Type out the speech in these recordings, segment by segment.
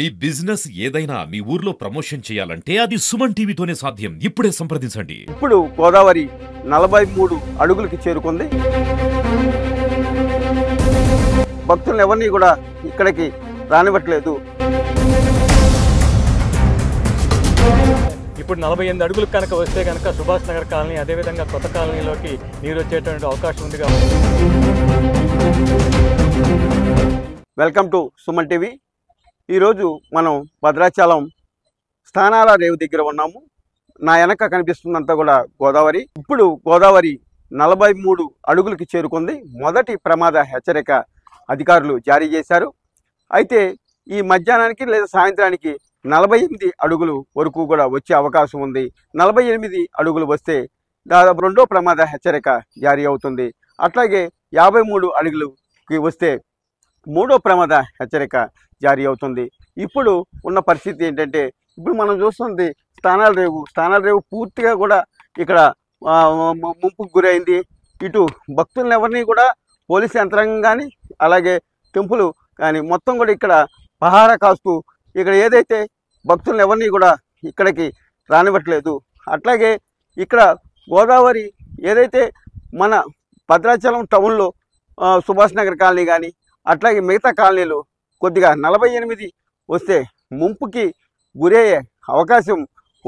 మీ business ఏదైనా మీ ఊర్లో promotion చేయాలంటే అది సుమన్ టీవీతోనే సాధ్యం. ఇప్పుడే సంప్రదించండి. ఇప్పుడు గోదావరి 43 అడుగులకి చేరుకుంది. భక్తులను ఎవరిని కూడా ఇక్కడికి రానివ్వట్లేదు. ఇప్పుడు 48 అడుగులకు కనుక వస్తే కనుక సుభాష్ నగర్ కాలనీ అదేవిధంగా కొత్త కాలనీలోకి నీరు వచ్చేటువంటి అవకాశం ఉంది కాబట్టి వెల్కమ్ టు సుమన్ టీవీ. ఈరోజు మనం భద్రాచలం స్థానాల రేవు దగ్గర ఉన్నాము. నా వెనక కనిపిస్తుందంతా కూడా గోదావరి. ఇప్పుడు గోదావరి 43 అడుగులకి చేరుకుంది. మొదటి ప్రమాద హెచ్చరిక అధికారులు జారీ చేశారు. అయితే ఈ మధ్యాహ్నానికి లేదా సాయంత్రానికి 48 అడుగులు వరకు కూడా వచ్చే అవకాశం ఉంది. 48 అడుగులు వస్తే దాదాపు రెండో ప్రమాద హెచ్చరిక జారీ అవుతుంది. అట్లాగే 53 అడుగులకి వస్తే మూడో ప్రమాద హెచ్చరిక జారీ అవుతుంది. ఇప్పుడు ఉన్న పరిస్థితి ఏంటంటే, ఇప్పుడు మనం చూస్తుంది స్థానాల రేవు పూర్తిగా కూడా ఇక్కడ ముంపుకు గురైంది. ఇటు భక్తులను ఎవరిని కూడా పోలీసు యంత్రాంగం కానీ అలాగే టెంపుల్ కానీ మొత్తం కూడా ఇక్కడ పహారా కాస్తూ ఇక్కడ ఏదైతే భక్తులను ఎవరిని కూడా ఇక్కడికి రానివ్వట్లేదు. అట్లాగే ఇక్కడ గోదావరి ఏదైతే మన భద్రాచలం టౌన్లో సుభాష్ నగర్ కాలనీ కానీ అట్లాగే మిగతా కాలనీలు కొద్దిగా 48 వస్తే ముంపుకి గురయ్యే అవకాశం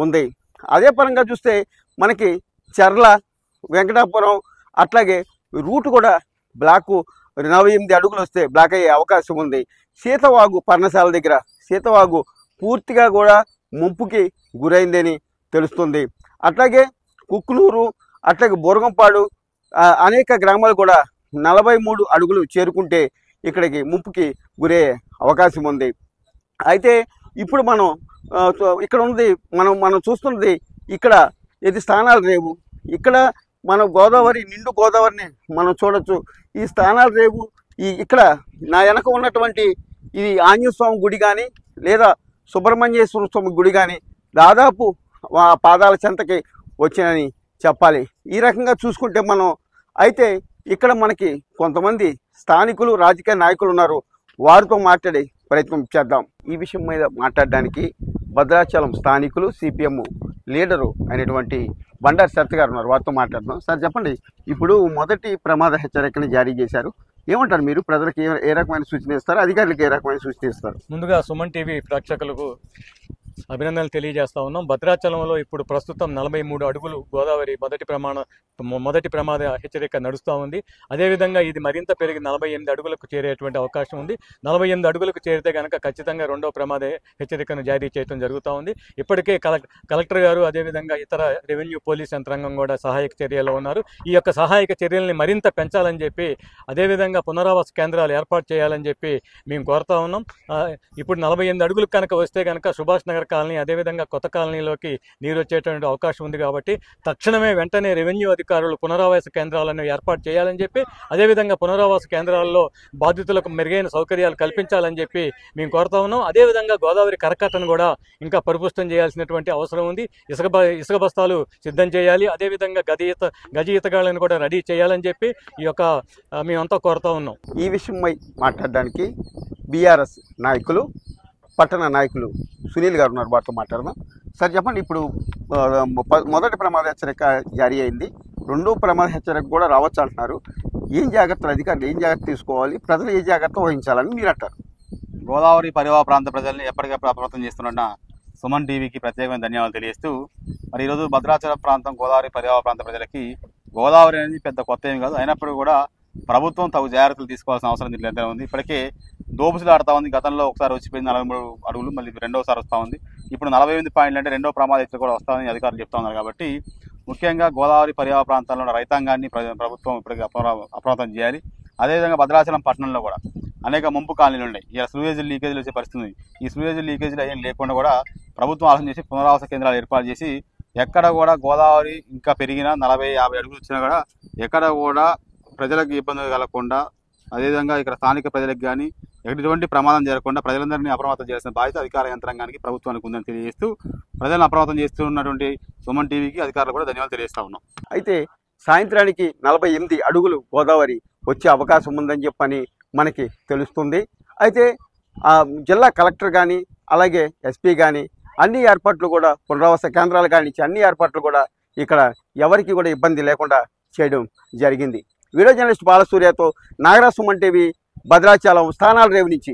ఉంది. అదే పరంగా చూస్తే మనకి చర్ల వెంకటాపురం అట్లాగే రూట్ కూడా బ్లాకు 48 అడుగులు వస్తే బ్లాక్ అయ్యే అవకాశం ఉంది. సీతవాగు పర్ణశాల దగ్గర సీతవాగు పూర్తిగా కూడా ముంపుకి గురైందని తెలుస్తుంది. అట్లాగే కుక్కునూరు అట్లాగే బోరగంపాడు అనేక గ్రామాలు కూడా 43 అడుగులు చేరుకుంటే ఇక్కడికి ముంపుకి గురయ్యే అవకాశం ఉంది. అయితే ఇప్పుడు మనం ఇక్కడ ఉంది మనం చూస్తున్నది ఇక్కడ ఇది స్థానాల రేవు. ఇక్కడ మనం గోదావరి నిండు గోదావరిని మనం చూడొచ్చు. ఈ స్థానాల రేవు ఇక్కడ నా వెనక ఉన్నటువంటి ఇది ఆంజనేయ స్వామి గుడి కానీ లేదా సుబ్రహ్మణ్యేశ్వర స్వామి గుడి కానీ దాదాపు పాదాల చెంతకి వచ్చినని చెప్పాలి. ఈ రకంగా చూసుకుంటే మనం అయితే ఇక్కడ మనకి కొంతమంది స్థానికులు రాజకీయ నాయకులు ఉన్నారు. వారితో మాట్లాడే ప్రయత్నం చేద్దాం. ఈ విషయం మీద మాట్లాడడానికి భద్రాచలం స్థానికులు సిపిఎం లీడరు అయినటువంటి బండారు శరత్ గారు ఉన్నారు. వారితో మాట్లాడదాం. సార్ చెప్పండి, ఇప్పుడు మొదటి ప్రమాద హెచ్చరికని జారీ చేశారు. ఏమంటారు మీరు? ప్రజలకు ఏ రకమైన సూచన ఇస్తారు, అధికారులకు ఏ రకమైన సూచన ఇస్తారు? ముందుగా సుమన్ టీవీ ప్రేక్షకులకు అభినందనలు తెలియజేస్తా ఉన్నాం. భద్రాచలంలో ఇప్పుడు ప్రస్తుతం 43 అడుగులు గోదావరి మొదటి ప్రమాద హెచ్చరిక నడుస్తూ ఉంది. అదేవిధంగా ఇది మరింత పెరిగి 48 అడుగులకు చేరేటువంటి అవకాశం ఉంది. 48 అడుగులకు చేరితే కనుక ఖచ్చితంగా రెండో ప్రమాద హెచ్చరికను జారీ చేయడం జరుగుతూ ఉంది. ఇప్పటికే కలెక్టర్ గారు అదేవిధంగా ఇతర రెవెన్యూ పోలీస్ యంత్రాంగం కూడా సహాయక చర్యలో ఉన్నారు. ఈ యొక్క సహాయక చర్యల్ని మరింత పెంచాలని చెప్పి అదేవిధంగా పునరావాస కేంద్రాలు ఏర్పాటు చేయాలని చెప్పి మేము కోరుతా ఉన్నాం. ఇప్పుడు 48 అడుగులకు కనుక వస్తే కనుక సుభాష్ నగర్ కాలనీ అదేవిధంగా కొత్త కాలనీలోకి నీరు వచ్చేటువంటి అవకాశం ఉంది. కాబట్టి తక్షణమే వెంటనే రెవెన్యూ అధికారులు పునరావాస కేంద్రాలను ఏర్పాటు చేయాలని చెప్పి అదేవిధంగా పునరావాస కేంద్రాల్లో బాధితులకు మెరుగైన సౌకర్యాలు కల్పించాలని చెప్పి మేము కోరుతా ఉన్నాం. అదేవిధంగా గోదావరి కరకట్టను కూడా ఇంకా పరిపుష్టం చేయాల్సినటువంటి అవసరం ఉంది. ఇసుక బస్తాలు సిద్ధం చేయాలి. అదేవిధంగా గజ ఈతగాళ్ళను కూడా రెడీ చేయాలని చెప్పి ఈ యొక్క మేమంతా కోరుతా ఉన్నాం. ఈ విషయమై మాట్లాడడానికి బీఆర్ఎస్ నాయకులు పట్టణ నాయకులు సునీల్ గారు ఉన్నారు. వారితో మాట్లాడదాం. సార్ చెప్పండి, ఇప్పుడు మొదటి ప్రమాద హెచ్చరిక జారీ అయింది, రెండో ప్రమాద హెచ్చరిక కూడా రావచ్చు అంటున్నారు. ఏం జాగ్రత్తలు అధికారులు ఏం జాగ్రత్త తీసుకోవాలి, ప్రజలు ఏ జాగ్రత్త వహించాలని మీరు అంటారు? గోదావరి పరివాహ ప్రాంత ప్రజల్ని ఎప్పటికప్పుడు అప్రమత్తం చేస్తున్న సుమన్ టీవీకి ప్రత్యేకమైన ధన్యవాదాలు తెలియజేస్తూ, మరి ఈరోజు భద్రాచలం ప్రాంతం గోదావరి పరివాహ ప్రాంత ప్రజలకి గోదావరి అనేది పెద్ద కొత్త ఏమి కాదు. అయినప్పుడు కూడా ప్రభుత్వం తగు జాగ్రత్తలు తీసుకోవాల్సిన అవసరం దీంట్లో ఎంతైనా ఉంది. ఇప్పటికే దోపుసులు ఆడుతూ ఉంది. గతంలో ఒకసారి వచ్చిపోయింది 43 అడుగులు, మళ్ళీ రెండోసారి వస్తూ ఉంది. ఇప్పుడు 48 పాయింట్లు అంటే రెండో ప్రమాద హెచ్చరిక కూడా వస్తామని అధికారులు చెప్తా ఉన్నారు. కాబట్టి ముఖ్యంగా గోదావరి పరివాహ ప్రాంతాల్లో ఉన్న రైతాంగాన్ని ప్రభుత్వం ఇప్పటికీ అప్రమత్తం చేయాలి. అదేవిధంగా భద్రాచలం పట్టణంలో కూడా అనేక ముంపు కాలనీలు ఉన్నాయి. ఇలా స్లూయేజ్ లీకేజీలు వచ్చే పరిస్థితి ఉంది. ఈ స్లూయేజ్ లీకేజీలు ఏం లేకుండా కూడా ప్రభుత్వం ఆలోచన చేసి పునరావాస కేంద్రాలు ఏర్పాటు చేసి ఎక్కడ కూడా గోదావరి ఇంకా పెరిగినా 40-50 అడుగులు వచ్చినా కూడా ఎక్కడ కూడా ప్రజలకు ఇబ్బందులు కలగకుండా అదేవిధంగా ఇక్కడ స్థానిక ప్రజలకు కానీ ఎటువంటి ప్రమాదం జరగకుండా ప్రజలందరినీ అప్రమత్తం చేసిన బాధ్యత అధికార యంత్రాంగానికి ప్రభుత్వానికి ఉందని తెలియజేస్తూ ప్రజలను అప్రమత్తం చేస్తున్నటువంటి సుమన్ టీవీకి అధికారులు కూడా ధన్యవాదాలు తెలియజేస్తా ఉన్నాం. అయితే సాయంత్రానికి 48 అడుగులు గోదావరి వచ్చే అవకాశం ఉందని చెప్పని మనకి తెలుస్తుంది. అయితే జిల్లా కలెక్టర్ కానీ అలాగే ఎస్పీ కానీ అన్ని ఏర్పాట్లు కూడా పునరావాస కేంద్రాలు కానించి అన్ని ఏర్పాట్లు కూడా ఇక్కడ ఎవరికి కూడా ఇబ్బంది లేకుండా చేయడం జరిగింది. వీడియో జర్నలిస్ట్ బాలసూర్యతో నాగరాజ్ సుమన్ టీవీ భద్రాచలం స్థానాల రేవు నుంచి.